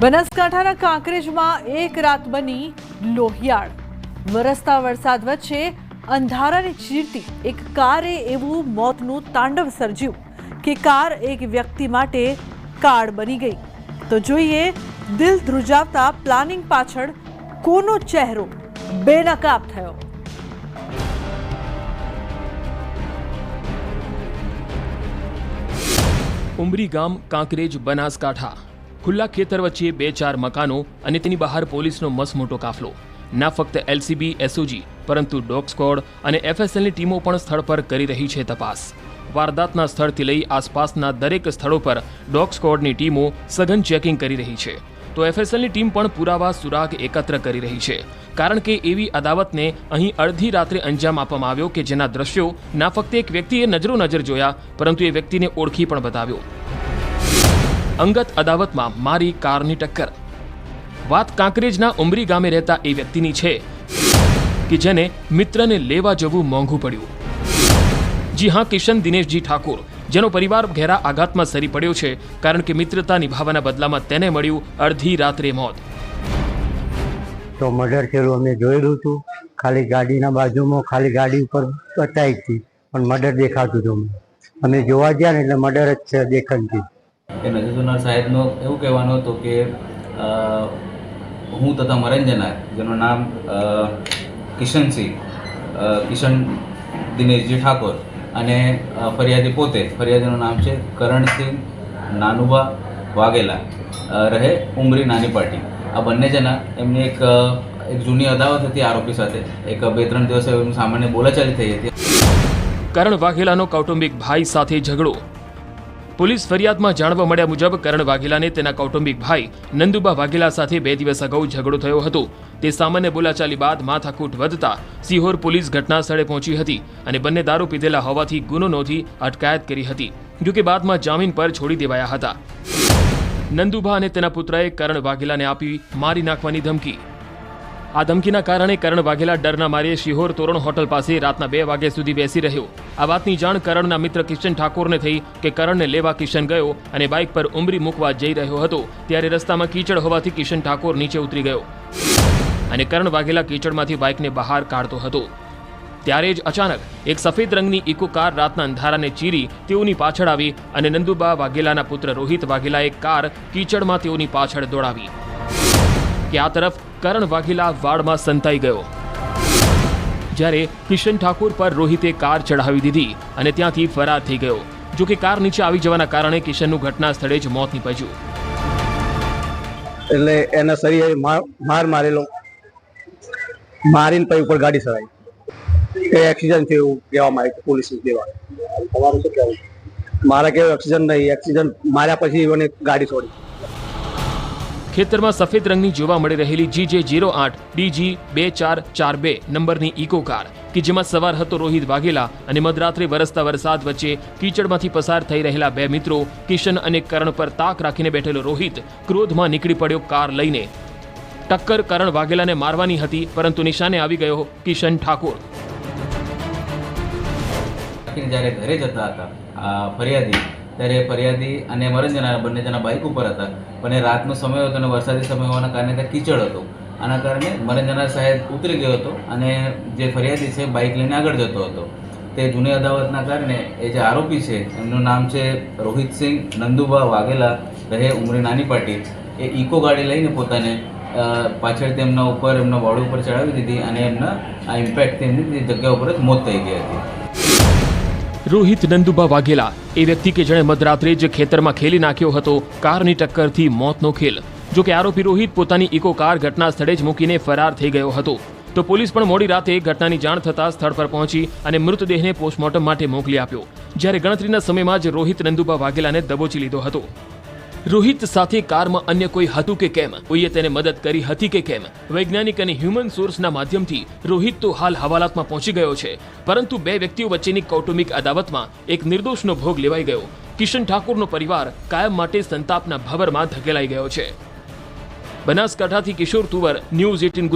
બનાસકાંઠાના કાંકરેજમાં એક રાત બની લોહિયાળ। વરસતા વરસાદ વચ્ચે અંધારાને ચીરતી એક કારે એવું મોતનું તાંડવ સર્જ્યું કે કાર એક વ્યક્તિ માટે કાળ બની ગઈ। તો જોઈએ દિલ ધ્રુજાવતા પ્લાનિંગ પાછળ કોનો ચહેરો બેનકાબ થયો। ઉમરી ગામ કાંકરેજ બનાસકાંઠા। ખુલ્લા ખેતર વચ્ચે 2-4 મકાનો અને તેની બહાર પોલીસનો મસમોટો કાફલો। ના ફક્ત એલસીબી એસઓજી પરંતુ ડોગ સ્ક્વોડ અને એફએસએલની ટીમો પણ સ્થળ પર કરી રહી છે તપાસ। વારદાતના સ્થળથી લઈ આસપાસના દરેક સ્થળો પર ડોગ સ્ક્વોડની ટીમો સઘન ચેકિંગ કરી રહી છે તો એફએસએલની ટીમ પણ પુરાવા સુરાગ એકત્ર કરી રહી છે કારણ કે એવી અદાવતને અહીં અડધી રાત્રે અંજામ આપવામાં આવ્યો કે જેના દ્રશ્યો ના ફક્ત એક વ્યક્તિએ નજર જોયા પરંતુ એ વ્યક્તિને ઓળખી પણ બતાવ્યો। અંગત અદાવતમાં મારી કારની ટક્કર। વાત કાંકરેજના ઉમરી ગામે રહેતા એ વ્યક્તિની છે કે જેને મિત્રને લેવા જવું મોંઘું પડ્યું। જી હા, કિશન દિનેશજી ઠાકોર, જેનો પરિવાર ઘેરા આઘાતમાં સરી પડ્યો છે કારણ કે મિત્રતા નિભાવવાના બદલામાં તેને મળ્યું અડધી રાત્રે મોત। તો મર્ડર થયેલું અમે જોયેલું હતું। ખાલી ગાડીના બાજુમાં ખાલી ગાડી ઉપર બતાવી હતી પણ મર્ડર દેખાતું હતું। અમે જોવા ગયા ને એટલે મર્ડર જ છે દેખાતી। કે નજીસુનાર સાહેબનો એવું કહેવાનું હતું કે હું તથા મરંજના, જેનું નામ કિશન દિનેશજી ઠાકોર અને ફરિયાદી પોતે, ફરિયાદીનું નામ છે કરણસિંહ નાનુભા વાઘેલા, રહે ઉમરી નાની પાટી। આ બંને જણા એમની એક જૂની અદાવત હતી આરોપી સાથે। એક 2-3 દિવસ સામાન્ય બોલાચાલી થઈ હતી। કરણ વાઘેલાનો કૌટુંબિક ભાઈ સાથે ઝઘડો। પોલીસ ફરિયાદમાં જાણવા મળ્યા મુજબ કરણ વાઘેલાને તેના કૌટુંબિક ભાઈ નંદુબા વાઘેલા સાથે 2 દિવસ અગાઉ ઝઘડો થયો હતો। તે સામાન્ય બોલાચાલી બાદ માથાકૂટ વધતા સિહોર પોલીસ ઘટના સ્થળે પહોંચી હતી અને બંને દારૂ પીધેલા હોવાથી ગુનો નોંધી અટકાયત કરી હતી, જોકે બાદમાં જામીન પર છોડી દેવાયા હતા। નંદુભા અને તેના પુત્રએ કરણ વાઘેલાને આપી મારી નાખવાની ધમકી। આ ધમકીના કારણે કરણ વાઘેલા ડરના મારે શિહોર તોરણ હોટલ પાસે રાતના 2 વાગ્યા સુધી બેસી રહ્યો। આ વાતની જાણ કરણના મિત્ર કિશન ઠાકોરને થઈ કે કરણને લેવા કિશન ગયો અને બાઇક પર ઉમરી મૂકવા જઈ રહ્યો હતો ત્યારે રસ્તામાં કીચડ હોવાથી કિશન ઠાકોર નીચે ઉતરી ગયો અને કરણ વાઘેલા કીચડમાંથી બાઇકને બહાર કાઢતો હતો ત્યારે જ અચાનક એક સફેદ રંગની ઇકો કાર રાતના અંધારાને ચીરી તેઓની પાછળ આવી અને નંદુબા વાઘેલાના પુત્ર રોહિત વાઘેલાએ કાર કીચડમાં તેઓની પાછળ દોડાવી કે આ તરફ કરણ વાઘેલા વાડમાં સંતાઈ ગયો જ્યારે કિશન ઠાકોર પર રોહિતે કાર ચઢાવી દીધી અને ત્યાંથી ફરાર થઈ ગયો। જો કે કાર નીચે આવી જવાના કારણે કિશનનું ઘટના સ્થળે જ મોત નીપજ્યું। એટલે એના શરીરે માર મારેલો, મારીને પછી ઉપર ગાડી ચડાવી। એ એક્સિડન્ટ થયું કહેવામાં આવ્યું પોલીસ દેવા। તમારું શું કહેવું? મારા કેવું એક્સિડન્ટ નહીં, એક્સિડન્ટ માર્યા પછી મને ગાડી છોડી। ખેતરમાં સફેદ રંગની જોવા મળી રહેલી GJ08 DG 2442 નંબરની ઇકો કાર કે જેમાં સવાર હતો રોહિત વાઘેલા અને મધરાત્રે વરસતા વરસાદ વચ્ચે કીચડમાંથી પસાર થઈ રહેલા 2 મિત્રો કિશન અને કરણ પર તાક રાખીને બેઠેલો રોહિત ક્રોધમાં નીકળી પડ્યો કાર લઈને। ટક્કર કરણ વાઘેલાને મારવાની હતી પરંતુ નિશાને આવી ગયો કિશન ઠાકોર। જ્યારે ઘરે જતા હતા ફરિયાદી, ત્યારે ફરિયાદી અને મરંજના બંને જણા બાઇક ઉપર હતા પણ એ રાતનો સમય હતો અને વરસાદી સમય હોવાના કારણે ત્યાં કીચડ હતો। આના કારણે મરંજના સાહેબ ઉતરી ગયો હતો અને જે ફરિયાદી છે બાઇક લઈને આગળ જતો હતો। તે જૂની અદાવતના કારણે એ જે આરોપી છે એમનું નામ છે રોહિતસિંહ નંદુભા વાઘેલા, રહે ઉમરી નાની પાટી। એ ઇકો ગાડી લઈને પોતાને પાછળ તેમના ઉપર એમના બોડી ઉપર ચડાવી દીધી અને એમના આ ઇમ્પેક્ટથી એમની જગ્યા ઉપર જ મોત થઈ ગઈ હતી। રોહિત નંદુભા વાઘેલા એ વ્યક્તિ કે જેણે મધરાત્રે જ ખેતરમાં ખેલી નાખ્યો હતો કારની ટક્કરથી મોતનો ખેલ। જો કે આરોપી રોહિત પોતાની ઇકો કાર ઘટના સ્થળે જ મૂકીને ફરાર થઈ ગયો હતો તો પોલીસ પણ મોડી રાતે ઘટનાની જાણ થતાં સ્થળ પર પહોંચી અને મૃતદેહને પોસ્ટમોર્ટમ માટે મોકલી આપ્યો, જ્યારે ગણતરીના સમયમાં જ રોહિત નંદુભા વાઘેલાને દબોચી લીધો હતો। રોહિત સાથે કારમાં અન્ય કોઈ હતું કે કેમ, કોઈએ તેને મદદ કરી હતી કે કેમ, વૈજ્ઞાનિક અને હ્યુમન સોર્સના માધ્યમથી રોહિત તો હાલ હવાલાતમાં પહોંચી ગયો છે પરંતુ 2 વ્યક્તિઓ વચ્ચેની કૌટુંબિક અદાવતમાં એક નિર્દોષનો ભોગ લેવાઈ ગયો। કિશન ઠાકોરનો પરિવાર કાયમ માટે સંતાપના ભવરમાં ધકેલાઈ ગયો છે। બનાસકાંઠાથી કિશોર તુવર, ન્યૂઝ 18